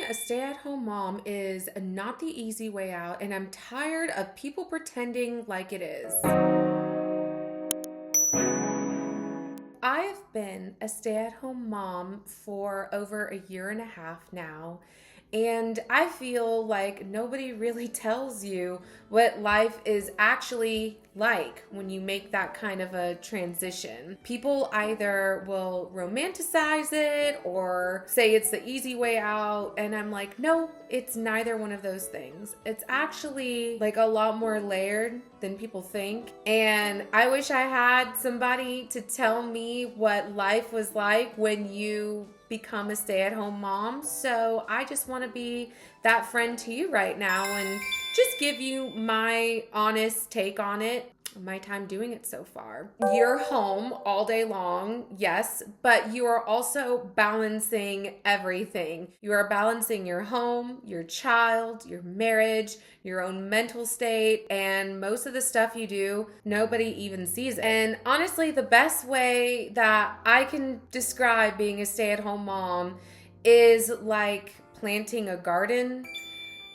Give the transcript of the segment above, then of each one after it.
a stay-at-home mom is not the easy way out, and I'm tired of people pretending like it is. I've been a stay-at-home mom for over a year and a half now, and I feel like nobody really tells you what life is actually like when you make that kind of a transition. People either will romanticize it or say it's the easy way out, and I'm like, no, it's neither one of those things. It's actually like a lot more layered than people think, and I wish I had somebody to tell me what life was like when you become a stay-at-home mom. So I just want to be that friend to you right now and just give you my honest take on it, my time doing it so far. You're home all day long, yes, but you are also balancing everything. You are balancing your home, your child, your marriage, your own mental state, and most of the stuff you do, nobody even sees it. And honestly, the best way that I can describe being a stay-at-home mom is like planting a garden.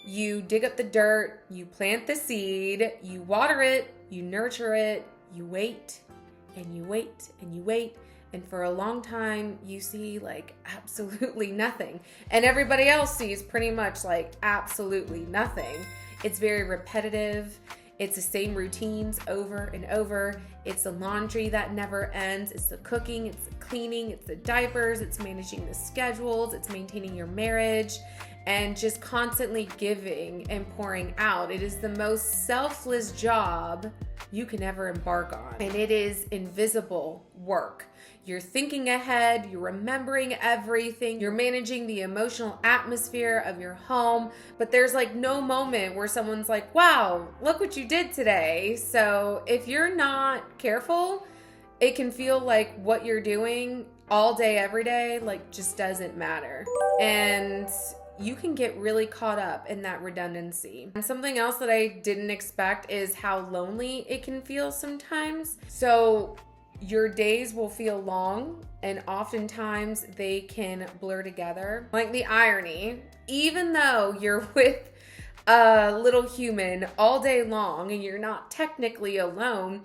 You dig up the dirt, you plant the seed, you water it, you nurture it, you wait, and you wait, and you wait, and for a long time, you see like absolutely nothing. And everybody else sees pretty much like absolutely nothing. It's very repetitive. It's the same routines over and over. It's the laundry that never ends. It's the cooking, it's the cleaning, it's the diapers, it's managing the schedules, it's maintaining your marriage, and just constantly giving and pouring out. It is the most selfless job you can ever embark on. And it is invisible work. You're thinking ahead, you're remembering everything, you're managing the emotional atmosphere of your home, but there's like no moment where someone's like, wow, look what you did today. So if you're not careful, it can feel like what you're doing all day, every day, like just doesn't matter. And you can get really caught up in that redundancy. And something else that I didn't expect is how lonely it can feel sometimes. So your days will feel long, and oftentimes they can blur together. Like the irony, even though you're with a little human all day long and you're not technically alone,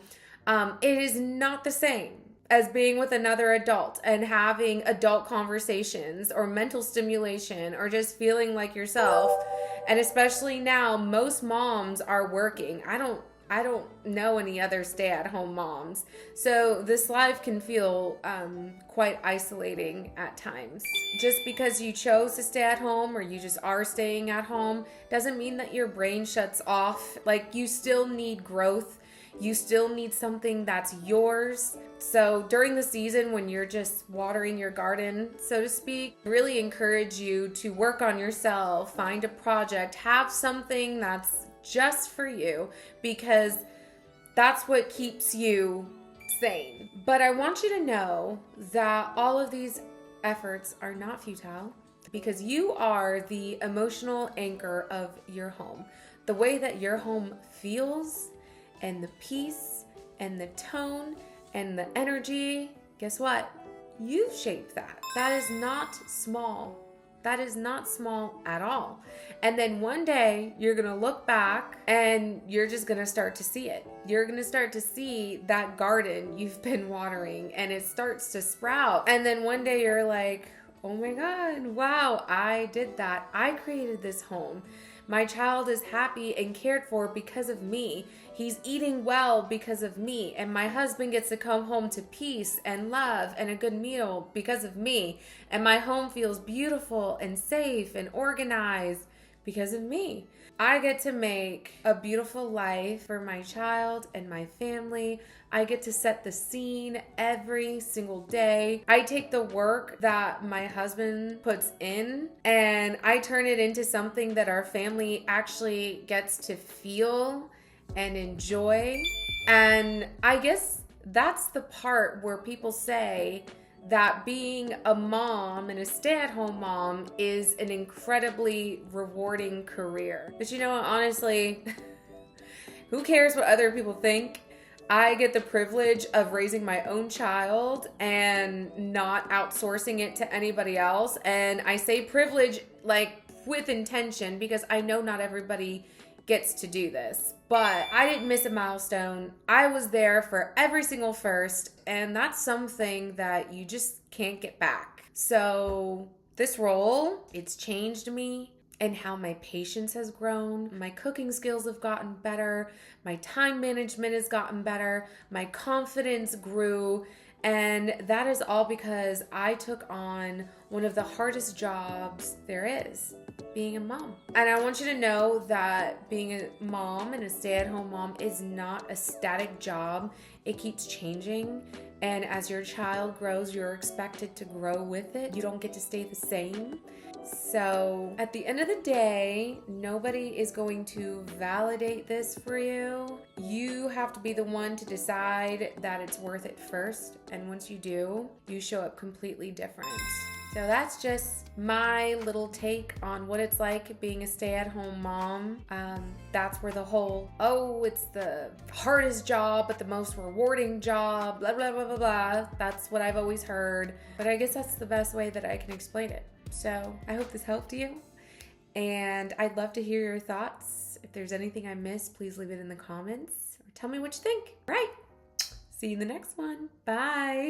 it is not the same as being with another adult and having adult conversations or mental stimulation or just feeling like yourself. And especially now, most moms are working. I don't know any other stay-at-home moms. So this life can feel quite isolating at times. Just because you chose to stay at home or you just are staying at home doesn't mean that your brain shuts off. Like, you still need growth. You still need something that's yours. So during the season when you're just watering your garden, so to speak, I really encourage you to work on yourself, find a project, have something that's just for you, because that's what keeps you sane. But I want you to know that all of these efforts are not futile, because you are the emotional anchor of your home. The way that your home feels, and the peace and the tone and the energy, guess what? You've shaped that. That is not small. That is not small at all. And then one day you're going to look back and you're just going to start to see it. You're going to start to see that garden you've been watering, and it starts to sprout. And then one day you're like, oh my God, wow, I did that. I created this home. My child is happy and cared for because of me. He's eating well because of me. And my husband gets to come home to peace and love and a good meal because of me. And my home feels beautiful and safe and organized because of me. I get to make a beautiful life for my child and my family. I get to set the scene every single day. I take the work that my husband puts in and I turn it into something that our family actually gets to feel and enjoy. And I guess that's the part where people say that being a mom and a stay-at-home mom is an incredibly rewarding career. But you know what, honestly, who cares what other people think? I get the privilege of raising my own child and not outsourcing it to anybody else. And I say privilege like with intention because I know not everybody gets to do this. But I didn't miss a milestone. I was there for every single first, and that's something that you just can't get back. So this role, it's changed me and how my patience has grown. My cooking skills have gotten better. My time management has gotten better. My confidence grew. And that is all because I took on one of the hardest jobs there is, being a mom. And I want you to know that being a mom and a stay-at-home mom is not a static job. It keeps changing. And as your child grows, you're expected to grow with it. You don't get to stay the same. So at the end of the day, nobody is going to validate this for you. You have to be the one to decide that it's worth it first. And once you do, you show up completely different. So that's just my little take on what it's like being a stay-at-home mom. That's where the whole, oh, it's the hardest job, but the most rewarding job, blah, blah, blah, blah, blah. That's what I've always heard. But I guess that's the best way that I can explain it. So I hope this helped you. And I'd love to hear your thoughts. If there's anything I missed, please leave it in the comments or tell me what you think. All right. See you in the next one. Bye.